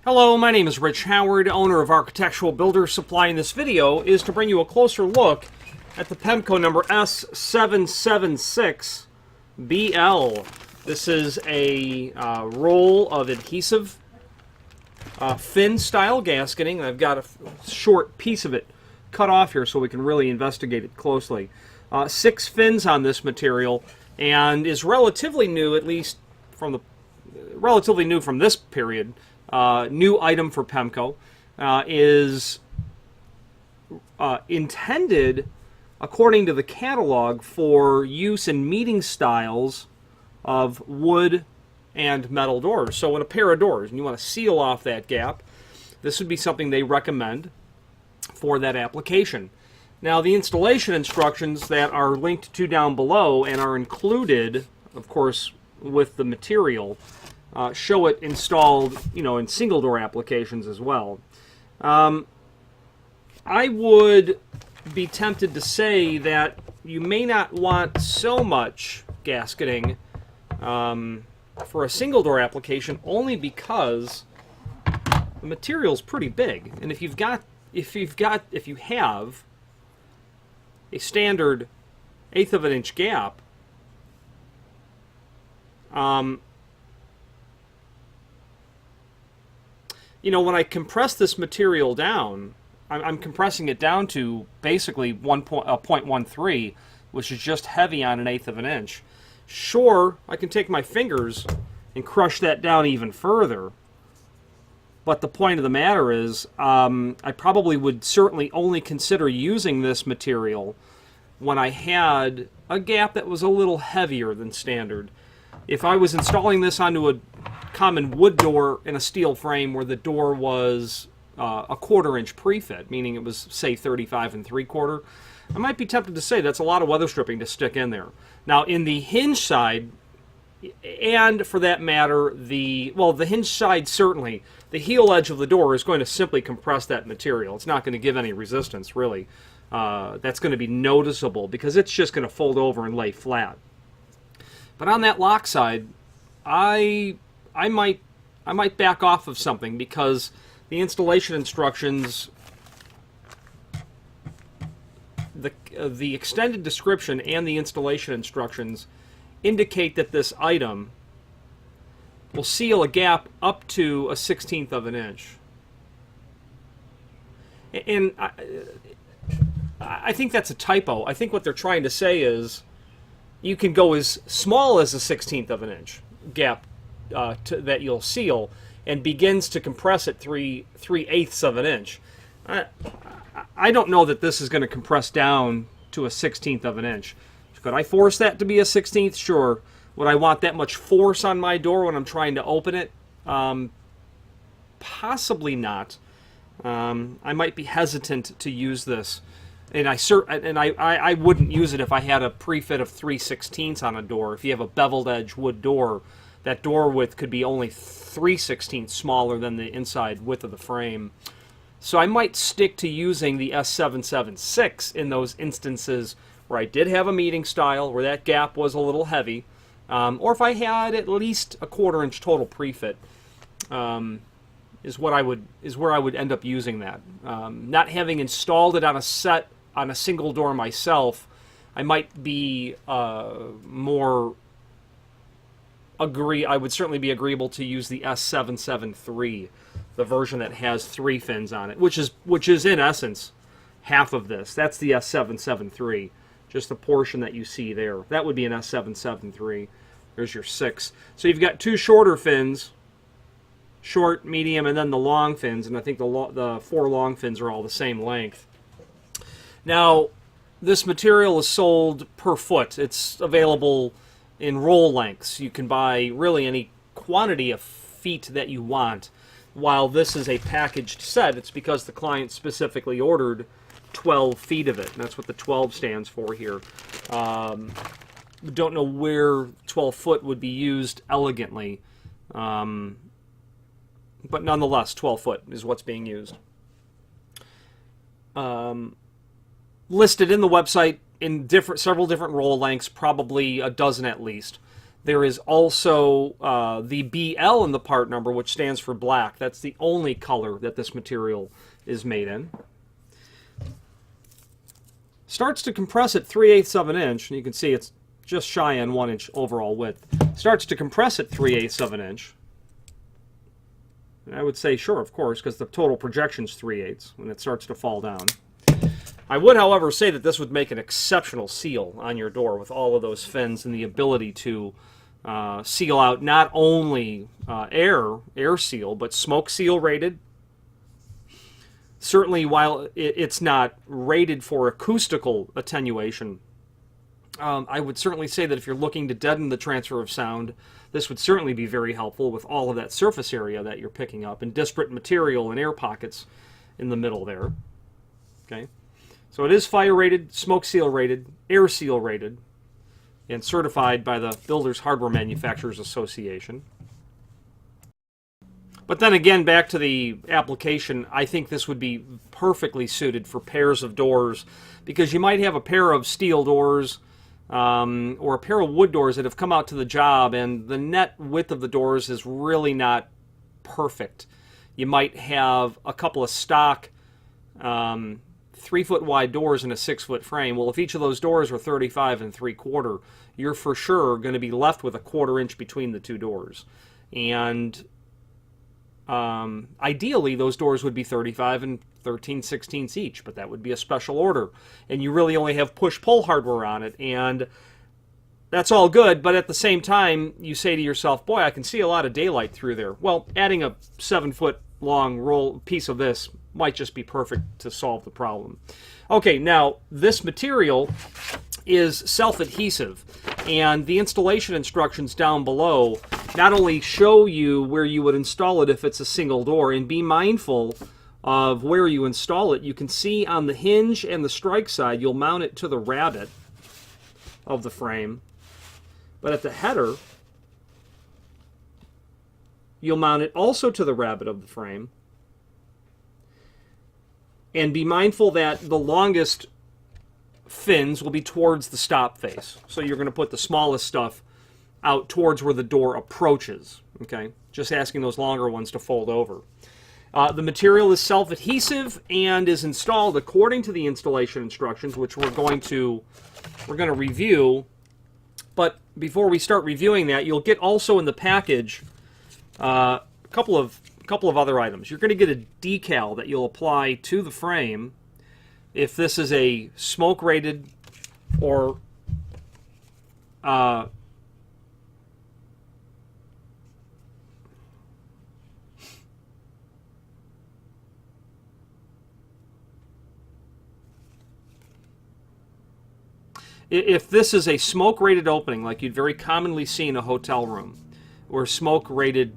Hello, my name is Rich Howard, owner of Architectural Builder Supply, and this video is to bring you a closer look at the Pemko number S776BL. This is a roll of adhesive fin style gasketing. I've got a short piece of it cut off here so we can really investigate it closely. 6 fins on this material, and is relatively new, at least from the relatively new from this period. New item for Pemko, is intended, according to the catalog, for use in meeting styles of wood and metal doors. So in a pair of doors, and you want to seal off that gap, this would be something they recommend for that application. Now, the installation instructions that are linked to down below and are included, of course, with the material, show it installed, in single door applications as well. I would be tempted to say that you may not want so much gasketing for a single door application, only because the material's pretty big, and if you have a standard 1/8 of an inch gap, when I compress this material down, I'm compressing it down to basically 0.13, which is just heavy on an 1/8 of an inch. Sure, I can take my fingers and crush that down even further, but the point of the matter is, I probably would certainly only consider using this material when I had a gap that was a little heavier than standard. If I was installing this onto a common wood door in a steel frame where the door was a 1/4 inch prefit, meaning it was, say, 35 3/4, I might be tempted to say that's a lot of weather stripping to stick in there. Now, in the hinge side, and for that matter, the hinge side certainly, the heel edge of the door is going to simply compress that material. It's not going to give any resistance, really. That's going to be noticeable because it's just going to fold over and lay flat. But on that lock side, I might back off of something, because the installation instructions, the extended description and the installation instructions indicate that this item will seal a gap up to a 1/16 of an inch. And I think that's a typo. I think what they're trying to say is you can go as small as a 1/16 of an inch gap that you'll seal, and begins to compress at 3/8 of an inch. I don't know that this is going to compress down to a 1/16 of an inch. Could I force that to be a 1/16? Sure. Would I want that much force on my door when I'm trying to open it? Possibly not. I might be hesitant to use this, and I wouldn't use it if I had a prefit of 3/16 on a door. If you have a beveled edge wood door, that door width could be only 3/16 smaller than the inside width of the frame. So I might stick to using the S776 in those instances where I did have a meeting style, where that gap was a little heavy, or if I had at least a 1/4 inch total prefit, is where I would end up using that. Not having installed it on a single door myself, I might be I would certainly be agreeable to use the S773, the version that has 3 fins on it, which is in essence half of this. That's the S773, just the portion that you see there. That would be an S773. There's your 6. So you've got 2 shorter fins, short, medium, and then the long fins, and I think the 4 long fins are all the same length. Now, this material is sold per foot. It's available in roll lengths. You can buy really any quantity of feet that you want. While this is a packaged set, it's because the client specifically ordered 12 feet of it, and that's what the 12 stands for here. Don't know where 12 foot would be used elegantly, but nonetheless, 12 foot is what's being used. Listed in the website in several different roll lengths, probably a dozen at least. There is also the BL in the part number, which stands for black. That's the only color that this material is made in. Starts to compress at 3/8 of an inch, and you can see it's just shy on 1 inch overall width. Starts to compress at 3/8 of an inch. And I would say, sure, of course, because the total projection is 3/8 when it starts to fall down. I would, however, say that this would make an exceptional seal on your door with all of those fins and the ability to seal out not only air seal, but smoke seal rated. Certainly, while it's not rated for acoustical attenuation, I would certainly say that if you're looking to deaden the transfer of sound, this would certainly be very helpful with all of that surface area that you're picking up and disparate material and air pockets in the middle there. Okay, so it is fire rated, smoke seal rated, air seal rated, and certified by the Builders Hardware Manufacturers Association. But then again, back to the application, I think this would be perfectly suited for pairs of doors, because you might have a pair of steel doors or a pair of wood doors that have come out to the job, and the net width of the doors is really not perfect. You might have a couple of stock 3-foot wide doors in a 6-foot frame. Well, if each of those doors are 35 3/4, you're for sure going to be left with a 1/4 inch between the two doors. And ideally, those doors would be 35 13/16 each, but that would be a special order. And you really only have push-pull hardware on it, and that's all good, but at the same time, you say to yourself, boy, I can see a lot of daylight through there. Well, adding a 7-foot long roll piece of this might just be perfect to solve the problem. Okay, now, this material is self-adhesive, and the installation instructions down below not only show you where you would install it if it's a single door, and be mindful of where you install it. You can see on the hinge and the strike side, you'll mount it to the rabbet of the frame, but at the header, you'll mount it also to the rabbet of the frame. And be mindful that the longest fins will be towards the stop face. So you're going to put the smallest stuff out towards where the door approaches. Okay, just asking those longer ones to fold over. The material is self-adhesive and is installed according to the installation instructions, which we're going to review. But before we start reviewing that, you'll get also in the package a couple of other items. You're going to get a decal that you'll apply to the frame if this is a smoke rated or if this is a smoke rated opening, like you'd very commonly see in a hotel room, where a smoke rating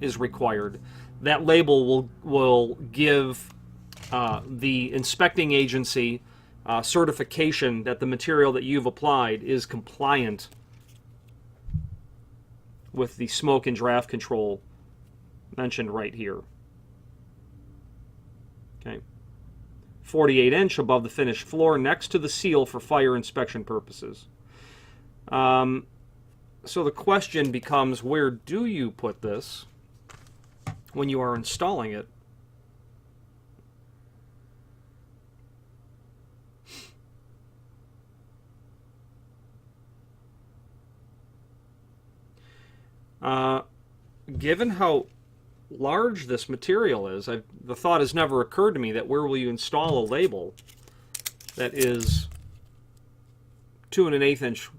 is required, that label will give the inspecting agency certification that the material that you've applied is compliant with the smoke and draft control mentioned right here. Okay. 48-inch above the finished floor next to the seal for fire inspection purposes. So the question becomes, where do you put this when you are installing it? Given how large this material is, the thought has never occurred to me that where will you install a label that is 2 1/8 inch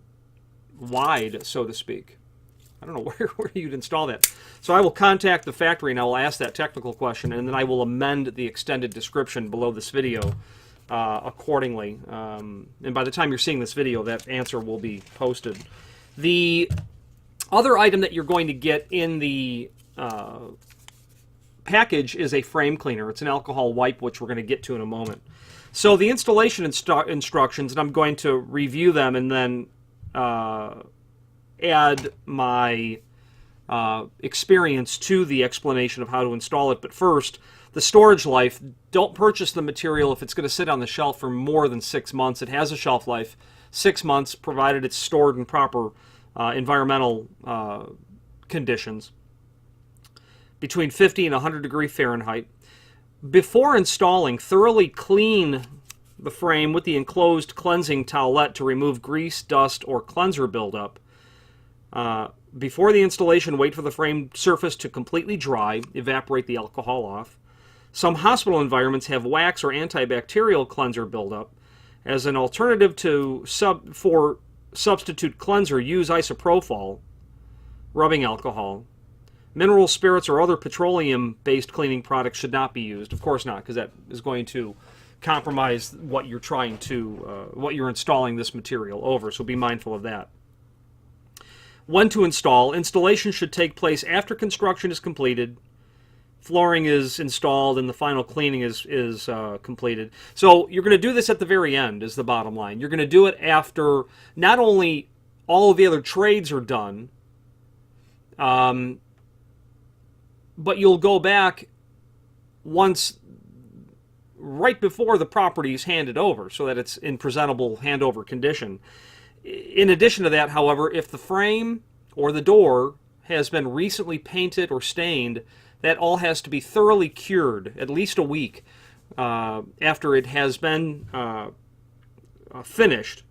wide, so to speak. I don't know where you'd install that. So I will contact the factory and I will ask that technical question, and then I will amend the extended description below this video accordingly. And by the time you're seeing this video, that answer will be posted. The other item that you're going to get in the package is a frame cleaner. It's an alcohol wipe, which we're going to get to in a moment. So the installation instructions, and I'm going to review them and then add my experience to the explanation of how to install it. But first, the storage life. Don't purchase the material if it's going to sit on the shelf for more than 6 months. It has a shelf life. 6 months, provided it's stored in proper environmental conditions, between 50 and 100 degree Fahrenheit. Before installing, thoroughly clean the frame with the enclosed cleansing towelette to remove grease, dust, or cleanser buildup. Before the installation, wait for the frame surface to completely dry. Evaporate the alcohol off. Some hospital environments have wax or antibacterial cleanser buildup. As an alternative to substitute cleanser, use isopropyl rubbing alcohol. Mineral spirits or other petroleum-based cleaning products should not be used. Of course not, because that is going to compromise what you're trying to, what you're installing this material over. So be mindful of that. When to install. Installation should take place after construction is completed, flooring is installed, and the final cleaning is completed. So you're going to do this at the very end, is the bottom line. You're going to do it after not only all of the other trades are done, but you'll go back once, right before the property is handed over, so that it's in presentable handover condition. In addition to that, however, if the frame or the door has been recently painted or stained, that all has to be thoroughly cured, at least a week after it has been finished.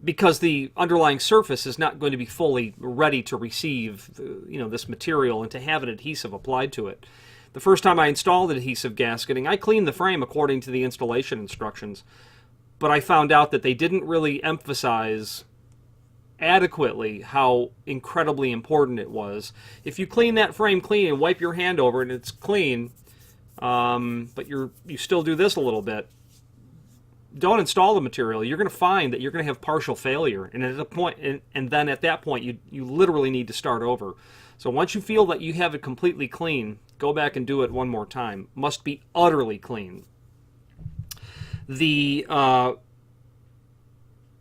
Because the underlying surface is not going to be fully ready to receive this material and to have an adhesive applied to it. The first time I installed adhesive gasketing, I cleaned the frame according to the installation instructions, but I found out that they didn't really emphasize adequately how incredibly important it was. If you clean that frame clean and wipe your hand over it and it's clean, but you still do this a little bit, don't install the material. You're going to find that you're going to have partial failure, and then at that point you literally need to start over. So once you feel that you have it completely clean, go back and do it one more time. Must be utterly clean. This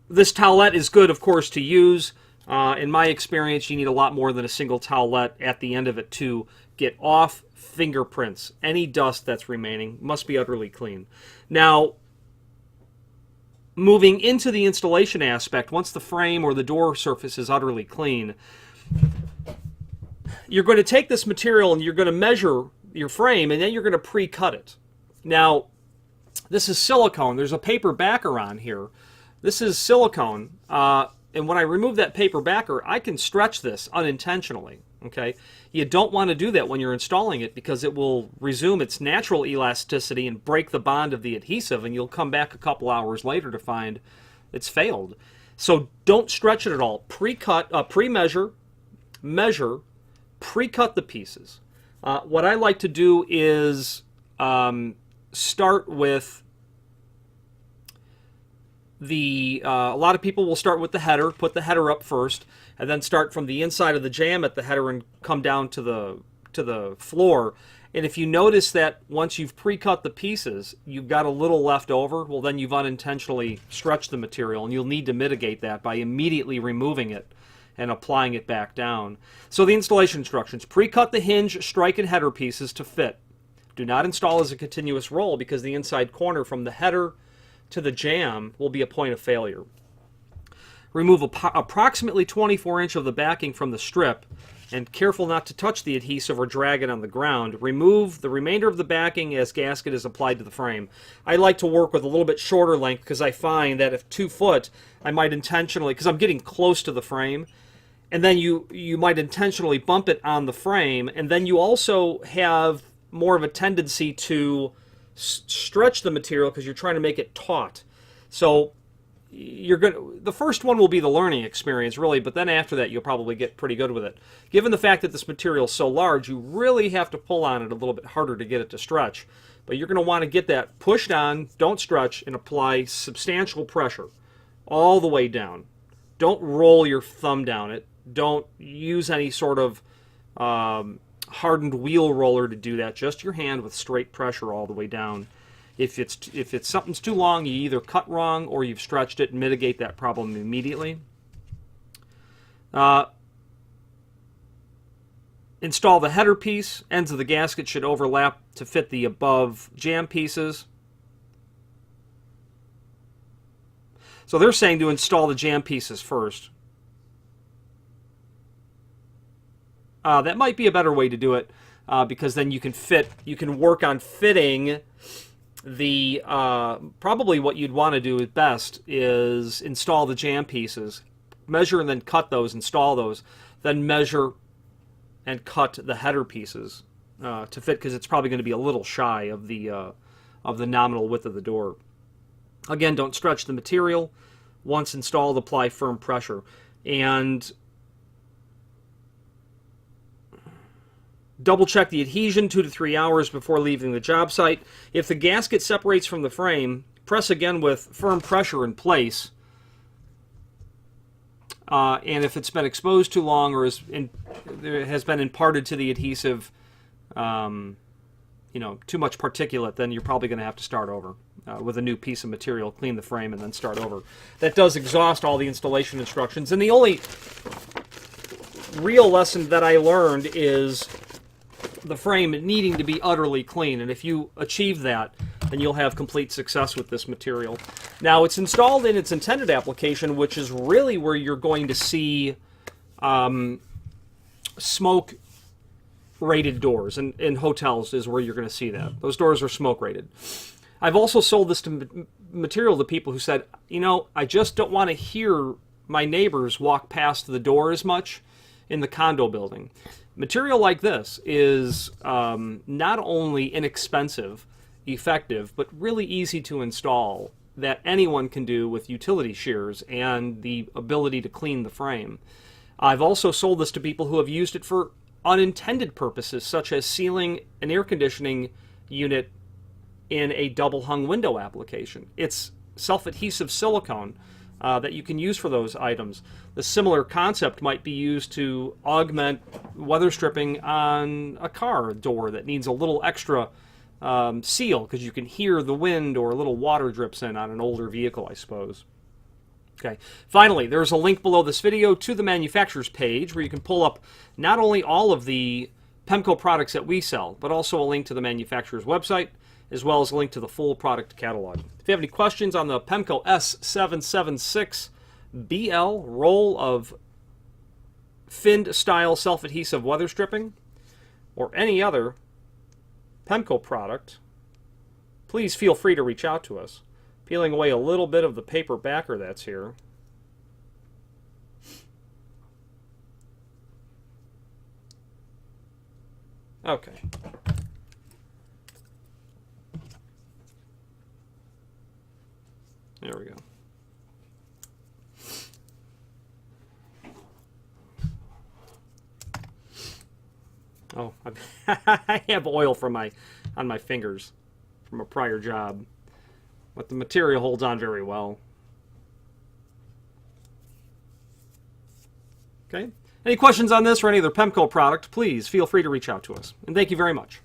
towelette is good, of course, to use. In my experience, you need a lot more than a single towelette at the end of it to get off fingerprints. Any dust that's remaining must be utterly clean. Now, moving into the installation aspect, once the frame or the door surface is utterly clean, you're going to take this material and you're going to measure your frame, and then you're going to pre-cut it. Now, this is silicone. There's a paper backer on here. This is silicone, and when I remove that paper backer, I can stretch this unintentionally. Okay, you don't want to do that when you're installing it, because it will resume its natural elasticity and break the bond of the adhesive, and you'll come back a couple hours later to find it's failed. So don't stretch it at all. Pre-cut, pre-measure, measure, pre-cut the pieces. What I like to do is start with a lot of people will start with the header, put the header up first, and then start from the inside of the jamb at the header and come down to the floor. And if you notice that once you've pre-cut the pieces, you've got a little left over, well, then you've unintentionally stretched the material, and you'll need to mitigate that by immediately removing it and applying it back down. So the installation instructions: pre-cut the hinge, strike, and header pieces to fit. Do not install as a continuous roll, because the inside corner from the header to the jamb will be a point of failure. Remove approximately 24 inch of the backing from the strip, and careful not to touch the adhesive or drag it on the ground. Remove the remainder of the backing as gasket is applied to the frame. I like to work with a little bit shorter length, because I find that if 2 foot, I might intentionally, because I'm getting close to the frame, and then you might intentionally bump it on the frame, and then you also have more of a tendency to stretch the material because you're trying to make it taut. So the first one will be the learning experience, really, but then after that you'll probably get pretty good with it. Given the fact that this material is so large, you really have to pull on it a little bit harder to get it to stretch. But you're going to want to get that pushed on, don't stretch, and apply substantial pressure all the way down. Don't roll your thumb down it. Don't use any sort of hardened wheel roller to do that. Just your hand with straight pressure all the way down. If something's too long, you either cut wrong or you've stretched it, and mitigate that problem immediately. Install the header piece. Ends of the gasket should overlap to fit the above jamb pieces. So they're saying to install the jam pieces first. That might be a better way to do it, because then you can work on fitting the, probably what you'd want to do best is install the jam pieces, measure and then cut those, install those, then measure and cut the header pieces to fit, because it's probably going to be a little shy of the nominal width of the door. Again, don't stretch the material. Once installed, apply firm pressure. And double check the adhesion 2 to 3 hours before leaving the job site. If the gasket separates from the frame, press again with firm pressure in place. And if it's been exposed too long or has been imparted to the adhesive, too much particulate, then you're probably going to have to start over with a new piece of material, clean the frame, and then start over. That does exhaust all the installation instructions. And the only real lesson that I learned is the frame needing to be utterly clean. And if you achieve that, then you'll have complete success with this material. Now, it's installed in its intended application, which is really where you're going to see smoke rated doors, and in hotels is where you're going to see that. Those doors are smoke rated. I've also sold this material to people who said, I just don't want to hear my neighbors walk past the door as much in the condo building. Material like this is not only inexpensive, effective, but really easy to install, that anyone can do with utility shears and the ability to clean the frame. I've also sold this to people who have used it for unintended purposes, such as sealing an air conditioning unit in a double hung window application. It's self-adhesive silicone that you can use for those items. The similar concept might be used to augment weather stripping on a car door that needs a little extra seal, because you can hear the wind or a little water drips in on an older vehicle, I suppose. Okay. Finally, there's a link below this video to the manufacturer's page where you can pull up not only all of the Pemko products that we sell, but also a link to the manufacturer's website, as well as a link to the full product catalog. If you have any questions on the Pemko S776BL roll of finned-style self-adhesive weather stripping, or any other Pemko product, please feel free to reach out to us. Peeling away a little bit of the paper backer that's here. Okay. There we go. Oh, I have oil on my fingers from a prior job, but the material holds on very well. Okay. Any questions on this or any other Pemko product, please feel free to reach out to us. And thank you very much.